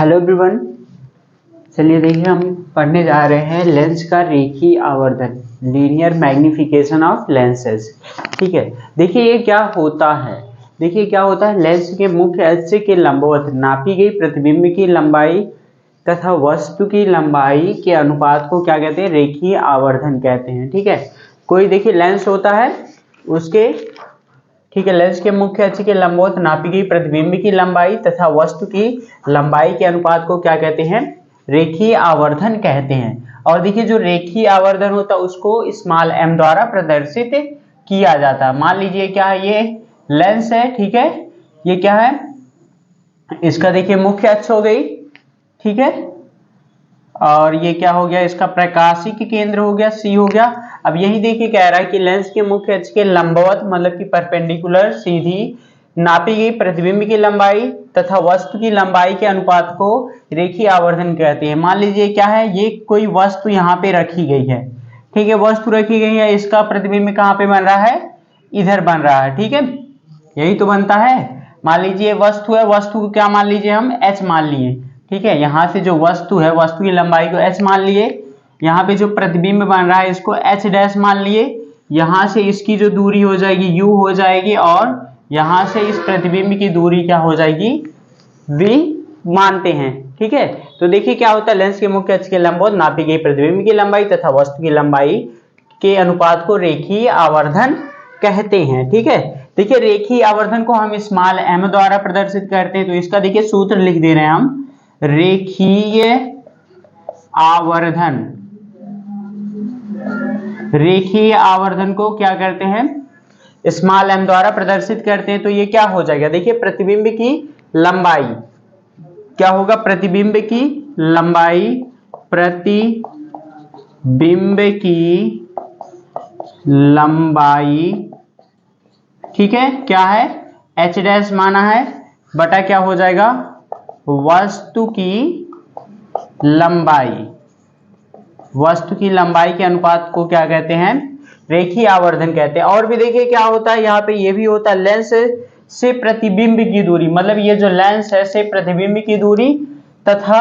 Hello everyone. चलिए देखिए हम पढ़ने जा रहे हैं लेंस का रेखीय आवर्धन, लीनियर मैग्निफिकेशन ऑफ लेंसेज। ठीक है, देखिए ये क्या होता है। देखिए क्या होता है, लेंस के मुख्य अक्ष के लंबवत नापी गई प्रतिबिंब की लंबाई तथा वस्तु की लंबाई के अनुपात को क्या कहते हैं, रेखीय आवर्धन कहते हैं। ठीक है, कोई देखिए लेंस होता है उसके, ठीक है, लेंस के मुख्य अक्ष के लंबवत नापी गई प्रतिबिंब की लंबाई तथा वस्तु की लंबाई के अनुपात को क्या कहते हैं, रेखीय आवर्धन कहते हैं। और देखिए जो रेखीय आवर्धन होता है उसको स्मॉल m द्वारा प्रदर्शित किया जाता है। मान लीजिए क्या है, ये लेंस है, ठीक है, ये क्या है, इसका देखिए मुख्य अक्ष हो गई, ठीक है, और ये क्या हो गया, इसका प्रकाशिक केंद्र हो गया, C हो गया। अब यही देखिए कह रहा है कि लेंस के मुख्य अक्ष के लंबवत मतलब कि परपेंडिकुलर सीधी नापी गई प्रतिबिंब की लंबाई तथा वस्तु की लंबाई के अनुपात को रेखीय आवर्धन कहते हैं। मान लीजिए क्या है, ये कोई वस्तु यहाँ पे रखी गई है, ठीक है, वस्तु रखी गई है, इसका प्रतिबिंब कहाँ पे बन रहा है, इधर बन रहा है, ठीक है, यही तो बनता है। मान लीजिए वस्तु है, वस्तु को क्या मान लीजिए हम h मान लिए, ठीक है, यहाँ से जो वस्तु है वस्तु की लंबाई को h मान लिए, यहाँ पे जो प्रतिबिंब बन रहा है इसको h डैश मान लिए, यहाँ से इसकी जो दूरी हो जाएगी u हो जाएगी और यहाँ से इस प्रतिबिंब की दूरी क्या हो जाएगी, v मानते हैं। ठीक है, तो देखिए क्या होता है, लेंस के मुख्य अक्ष के लंबवत नापी गई प्रतिबिंब की लंबाई तथा वस्तु की लंबाई के अनुपात को रेखीय आवर्धन कहते हैं। ठीक है, देखिए रेखीय आवर्धन को हम स्मॉल m द्वारा प्रदर्शित करते हैं, तो इसका देखिए सूत्र लिख दे रहे हैं हम, रेखीय आवर्धन, रेखीय आवर्धन को क्या करते हैं, स्मॉल m द्वारा प्रदर्शित करते हैं। तो ये क्या हो जाएगा, देखिए प्रतिबिंब की लंबाई क्या होगा, प्रतिबिंब की लंबाई, प्रतिबिंब की लंबाई, ठीक है, क्या है, h डैश माना है, बटा क्या हो जाएगा, वस्तु की लंबाई, वस्तु की लंबाई के अनुपात को क्या कहते हैं, रेखीय आवर्धन कहते हैं। और भी देखिए क्या होता है, यहाँ पे ये भी होता है, लेंस से प्रतिबिंब की दूरी, मतलब ये जो लेंस है से प्रतिबिंब की दूरी तथा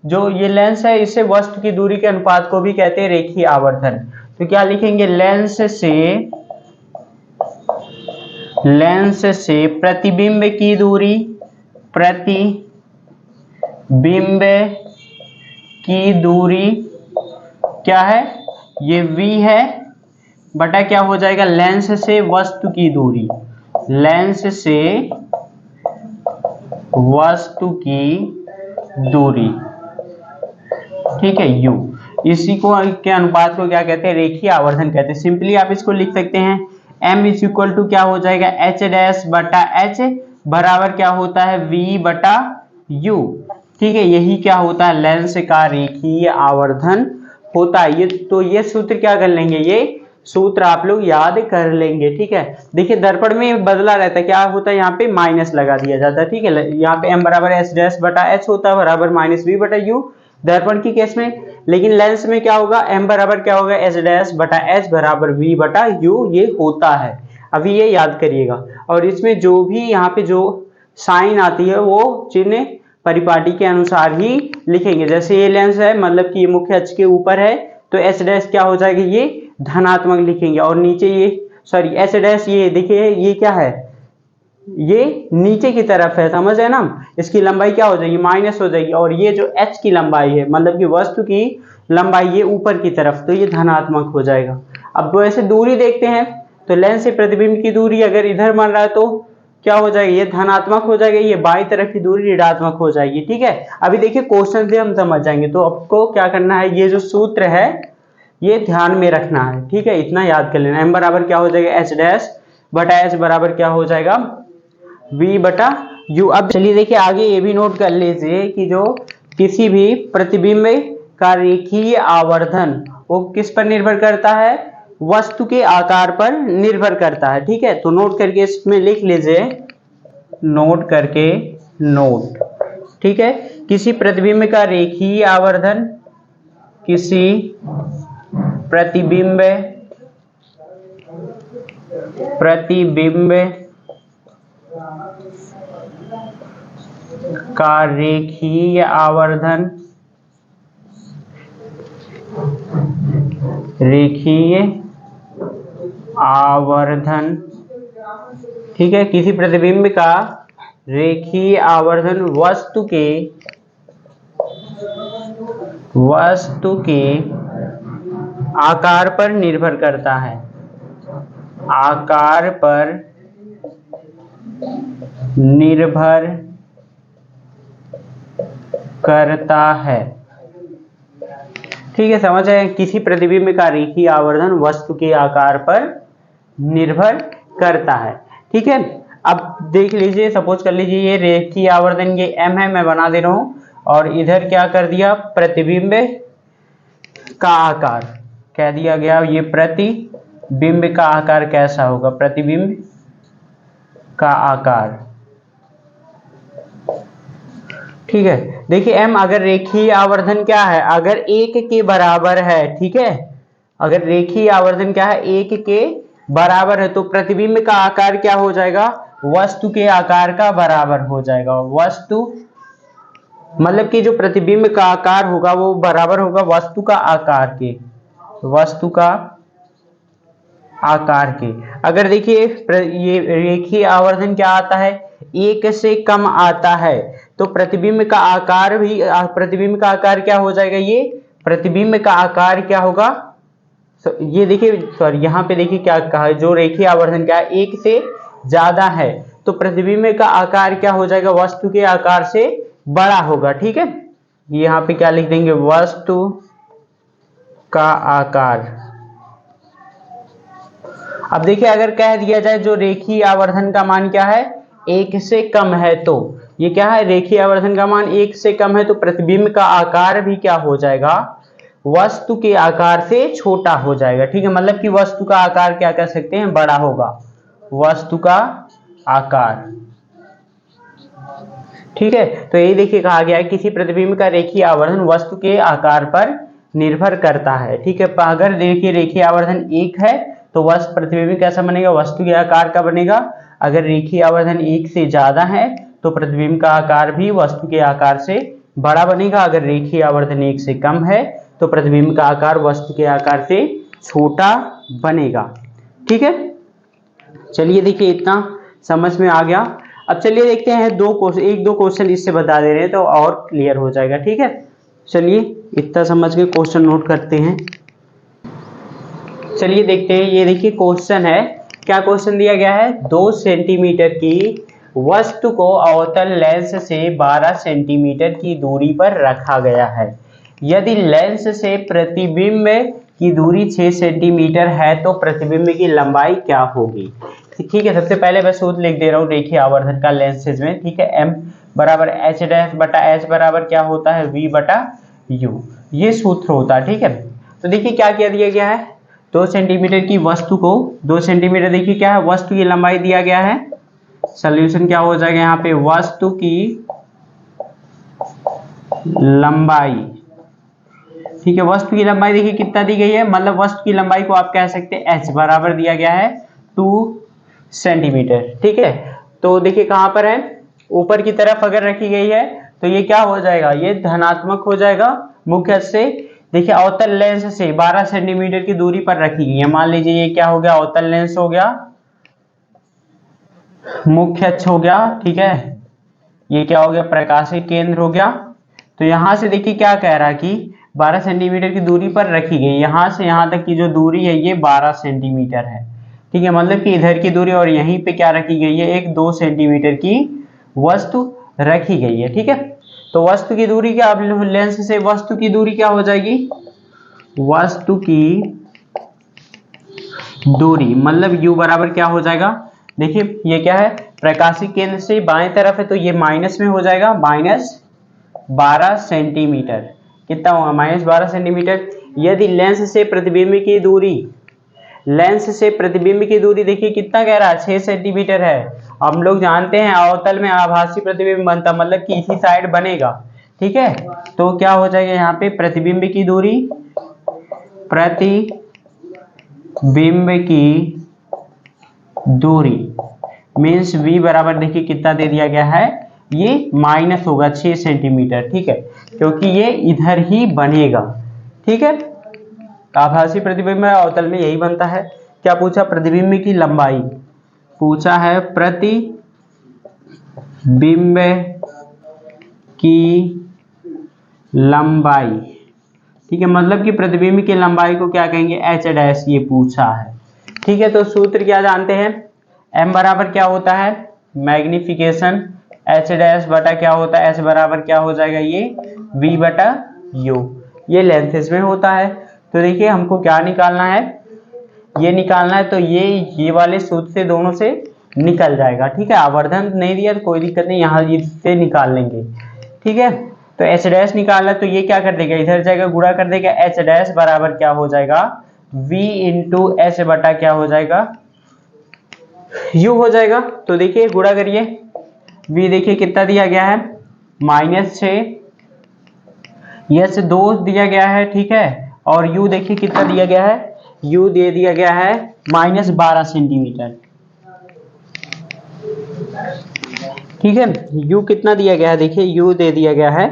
जो ये लेंस है इससे वस्तु की दूरी के अनुपात को भी कहते हैं रेखीय आवर्धन। तो क्या लिखेंगे, लेंस से प्रतिबिंब की दूरी, प्रतिबिंब की दूरी क्या है, ये v है, बटा क्या हो जाएगा, लेंस से वस्तु की दूरी, लेंस से वस्तु की दूरी, ठीक है, u, इसी को के अनुपात को क्या कहते हैं, रेखीय आवर्धन कहते हैं। सिंपली आप इसको लिख सकते हैं, m इज इक्वल टू क्या हो जाएगा, h डैश बटा h बराबर क्या होता है, v बटा u। ठीक है, यही क्या होता है, लेंस का रेखीय आवर्धन होता है। ये तो ये सूत्र क्या कर लेंगे, ये सूत्र आप लोग याद कर लेंगे। ठीक है, देखिए दर्पण में बदला रहता है, क्या होता है, यहाँ पे माइनस लगा दिया जाता है। ठीक है, यहाँ पे m बराबर h डैश बटा h होता है बराबर माइनस v बटा u दर्पण की केस में, लेकिन लेंस में क्या होगा, m बराबर क्या होगा, h डैश बटा h बराबर v बटा u ये होता है। अभी ये याद करिएगा, और इसमें जो भी यहाँ पे जो साइन आती है वो चिन्ह परिपाटी के अनुसार ही लिखेंगे। जैसे ये लेंस है, मतलब कि ये मुख्य अक्ष के ऊपर है, तो h डैश क्या हो जाएगा, ये धनात्मक लिखेंगे, और नीचे ये सॉरी h डैश, ये देखिए ये क्या है, ये नीचे की तरफ है, समझ है ना, इसकी लंबाई क्या हो जाएगी, माइनस हो जाएगी, और ये जो h की लंबाई है मतलब कि वस्तु की लंबाई ये ऊपर की तरफ, तो ये धनात्मक हो जाएगा। अब वैसे दूरी देखते हैं, तो लेंस से प्रतिबिंब की दूरी अगर इधर बन रहा है तो क्या हो जाएगा, ये धनात्मक हो जाएगा, ये बाईं तरफ की दूरी ऋणात्मक हो जाएगी। ठीक है, अभी देखिए क्वेश्चन से हम समझ जाएंगे, तो आपको क्या करना है, ये जो सूत्र है ये ध्यान में रखना है। ठीक है, इतना याद कर लेना, m बराबर क्या हो जाएगा, h डैश बटा h बराबर क्या हो जाएगा, v बटा u। अब चलिए देखिए आगे ये भी नोट कर लीजिए कि जो किसी भी प्रतिबिंब का रेखीय आवर्धन वो किस पर निर्भर करता है, वस्तु के आकार पर निर्भर करता है। ठीक है, तो नोट करके इसमें लिख लीजिए, नोट करके नोट, ठीक है, किसी प्रतिबिंब का रेखीय आवर्धन, किसी प्रतिबिंब का रेखीय आवर्धन, रेखीय आवर्धन, ठीक है, किसी प्रतिबिंब का रेखीय आवर्धन वस्तु के आकार पर निर्भर करता है, आकार पर निर्भर करता है। ठीक है, समझ आए? किसी प्रतिबिंब का रेखीय आवर्धन वस्तु के आकार पर निर्भर करता है। ठीक है, अब देख लीजिए, सपोज कर लीजिए ये रेखीय आवर्धन ये m है, मैं बना दे रहा हूं, और इधर क्या कर दिया, प्रतिबिंब का आकार कह दिया गया। ये प्रतिबिंब का आकार कैसा होगा, प्रतिबिंब का आकार। ठीक है, देखिए m अगर रेखीय आवर्धन क्या है, अगर 1 के बराबर है, ठीक है, अगर रेखीय आवर्धन क्या है, 1 के बराबर है, तो प्रतिबिंब का आकार क्या हो जाएगा, वस्तु के आकार का बराबर हो जाएगा। वस्तु मतलब कि जो प्रतिबिंब का आकार होगा वो बराबर होगा वस्तु का आकार के, वस्तु का आकार के। अगर देखिए ये रेखीय आवर्धन क्या आता है, 1 से कम आता है, तो प्रतिबिंब का आकार भी, प्रतिबिंब का आकार क्या हो जाएगा, ये प्रतिबिंब का आकार क्या होगा, ये देखिए सॉरी यहाँ पे देखिए क्या कहा है, जो रेखीय आवर्धन क्या है 1 से ज्यादा है, तो प्रतिबिंब का आकार क्या हो जाएगा, वस्तु के आकार से बड़ा होगा। ठीक है, यहाँ पे क्या लिख देंगे, वस्तु का आकार। अब देखिए अगर कह दिया जाए जो रेखीय आवर्धन का मान क्या है, 1 से कम है, तो ये क्या है, रेखीय आवर्धन का मान 1 से कम है, तो प्रतिबिंब का आकार भी क्या हो जाएगा, वस्तु के आकार से छोटा हो जाएगा। ठीक है, मतलब कि वस्तु का आकार क्या कह सकते हैं, बड़ा होगा, वस्तु का आकार। ठीक है, तो यही देखिए कहा गया है किसी प्रतिबिंब का रेखीय आवर्धन वस्तु के आकार पर निर्भर करता है। ठीक है, अगर देखिए रेखीय आवर्धन 1 है तो वस्तु प्रतिबिंब कैसा बनेगा, वस्तु के आकार का बनेगा। अगर रेखीय आवर्धन 1 से ज्यादा है तो प्रतिबिंब का आकार भी वस्तु के आकार से बड़ा बनेगा। अगर रेखीय आवर्धन 1 से कम है तो प्रतिबिंब का आकार वस्तु के आकार से छोटा बनेगा। ठीक है, चलिए देखिए इतना समझ में आ गया। अब चलिए देखते हैं एक दो क्वेश्चन इससे बता दे रहे हैं तो और क्लियर हो जाएगा। ठीक है, चलिए इतना समझ के क्वेश्चन नोट करते हैं। चलिए देखते हैं, ये देखिए क्वेश्चन है, क्या क्वेश्चन दिया गया है, 2 सेंटीमीटर की वस्तु को अवतल लेंस से 12 सेंटीमीटर की दूरी पर रखा गया है। यदि लेंस से प्रतिबिंब की दूरी 6 सेंटीमीटर है तो प्रतिबिंब की लंबाई क्या होगी। ठीक है, सबसे पहले मैं सूत्र लिख दे रहा हूँ रेखीय आवर्धन का लेंसेज में। ठीक है, m बराबर h डैश बटा h बराबर क्या होता है, v बटा u, ये सूत्र होता है। ठीक है, तो देखिए क्या किया दिया गया है, 2 सेंटीमीटर की वस्तु को, 2 सेंटीमीटर देखिए क्या है, वस्तु की लंबाई दिया गया है। सॉल्यूशन क्या हो जाएगा यहाँ पे, वस्तु की लंबाई। ठीक है, वस्तु की लंबाई देखिए कितना दी गई है, मतलब वस्तु की लंबाई को आप कह सकते हैं h बराबर दिया गया है 2 सेंटीमीटर। ठीक है, तो देखिए कहां पर है, ऊपर की तरफ अगर रखी गई है तो ये क्या हो जाएगा, ये धनात्मक हो जाएगा। मुख्य अक्ष से देखिए अवतल लेंस से 12 सेंटीमीटर की दूरी पर रखी गई है। मान लीजिए ये क्या हो गया, अवतल लेंस हो गया, मुख्य अक्ष हो गया। ठीक है, ये क्या हो गया, प्रकाशीय केंद्र हो गया। तो यहां से देखिए क्या कह रहा है कि 12 सेंटीमीटर की दूरी पर रखी गई, यहां से यहां तक की जो दूरी है ये 12 सेंटीमीटर है। ठीक है, मतलब कि इधर की दूरी और यहीं पे क्या रखी गई है, एक 2 सेंटीमीटर की वस्तु रखी गई है। ठीक है, तो वस्तु की दूरी क्या, अब लेंस से वस्तु की दूरी क्या हो जाएगी, वस्तु की दूरी मतलब u बराबर क्या हो जाएगा, देखिए ये क्या है, प्रकाशीय केंद्र से बाएं तरफ है तो ये माइनस में हो जाएगा, -12 सेंटीमीटर। कितना होगा, -12 सेंटीमीटर। यदि लेंस से प्रतिबिंब की दूरी, लेंस से प्रतिबिंब की दूरी देखिए कितना कह रहा है, 6 सेंटीमीटर है। हम लोग जानते हैं अवतल में आभासी प्रतिबिंब बनता, मतलब कि इसी साइड बनेगा। ठीक है, तो क्या हो जाएगा यहाँ पे, प्रतिबिंब की दूरी, प्रतिबिंब की दूरी मीन्स v बराबर देखिए कितना दे दिया गया है, ये माइनस होगा 6 सेंटीमीटर, ठीक है, क्योंकि ये इधर ही बनेगा, ठीक है। आभासी प्रतिबिंब अवतल में यही बनता है। क्या पूछा, प्रतिबिंब की लंबाई पूछा है, प्रतिबिंब की लंबाई, ठीक है, मतलब कि प्रतिबिंब की लंबाई को क्या कहेंगे, h डैश, ये पूछा है, ठीक है। तो सूत्र क्या जानते हैं, m बराबर क्या होता है, मैग्निफिकेशन h डैश बटा क्या होता है, h बराबर क्या हो जाएगा, ये v बटा u, ये लेंथेस में होता है। तो देखिए हमको क्या निकालना है, ये निकालना है, तो ये वाले सूत्र से दोनों से निकल जाएगा, ठीक है। आवर्धन नहीं दिया तो कोई दिक्कत नहीं, यहाँ इससे निकाल लेंगे, ठीक है। तो एच डैश निकालना, तो ये क्या कर देगा, इधर जाएगा गुणा कर देगा, एच डैश बराबर क्या हो जाएगा, v इंटू एच बटा क्या हो जाएगा, u हो जाएगा। तो देखिए गुणा करिए, v देखिए कितना दिया गया है, -6, यस 2 दिया गया है, ठीक है, और u देखिए कितना दिया गया है, u दे दिया गया है -12 सेंटीमीटर, ठीक है। u कितना दिया गया है, देखिए u दे दिया गया है,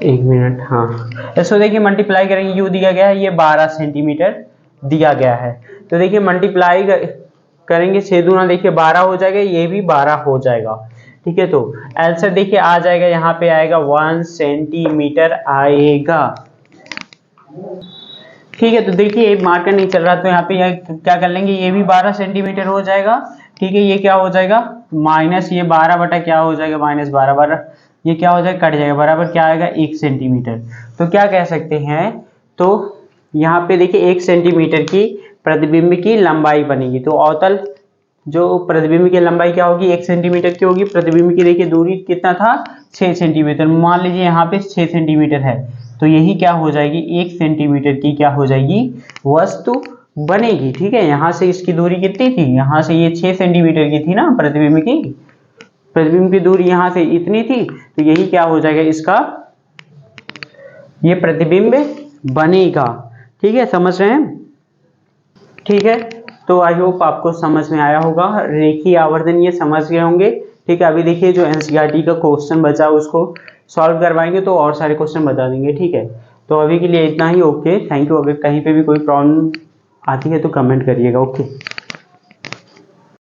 एक मिनट, हाँ, इसको देखिए मल्टीप्लाई करेंगे, u दिया गया है ये 12 सेंटीमीटर दिया गया है। तो देखिए मल्टीप्लाई करेंगे, 6 दूना देखिए 12 हो जाएगा, ये भी 12 हो जाएगा, ठीक है। तो आंसर देखिए आ जाएगा, यहाँ पे आएगा 1 सेंटीमीटर आएगा, ठीक है। तो देखिए मार्कर नहीं चल रहा, तो यहाँ पे क्या कर लेंगे, ये भी 12 सेंटीमीटर हो जाएगा, ठीक है। ये क्या हो जाएगा, माइनस ये 12 बटा क्या हो जाएगा, -12, ये क्या हो जाएगा, कट जाएगा, बराबर क्या आएगा, 1 सेंटीमीटर। तो क्या कह सकते हैं, तो यहाँ पे देखिए 1 सेंटीमीटर की प्रतिबिंब की लंबाई बनेगी। तो अवतल जो प्रतिबिंब की लंबाई क्या होगी, 1 सेंटीमीटर की होगी। प्रतिबिंब की देखिए दूरी कितना था, 6 सेंटीमीटर, मान लीजिए यहाँ पे 6 सेंटीमीटर है, तो यही क्या हो जाएगी, 1 सेंटीमीटर की क्या हो जाएगी, वस्तु बनेगी, ठीक है। यहाँ से इसकी दूरी कितनी थी, यहाँ से ये 6 सेंटीमीटर की थी ना, प्रतिबिंब की दूरी यहाँ से इतनी थी, तो यही क्या हो जाएगा, इसका ये प्रतिबिंब बनेगा, ठीक है, समझ रहे हैं, ठीक है। तो आई होप आपको समझ में आया होगा, रेखीय आवर्धन ये समझ गए होंगे, ठीक है। अभी देखिए जो एनसीईआरटी का क्वेश्चन बचा उसको सॉल्व करवाएंगे, तो और सारे क्वेश्चन बता देंगे, ठीक है। तो अभी के लिए इतना ही, ओके, थैंक यू। अगर कहीं पे भी कोई प्रॉब्लम आती है तो कमेंट करिएगा, ओके।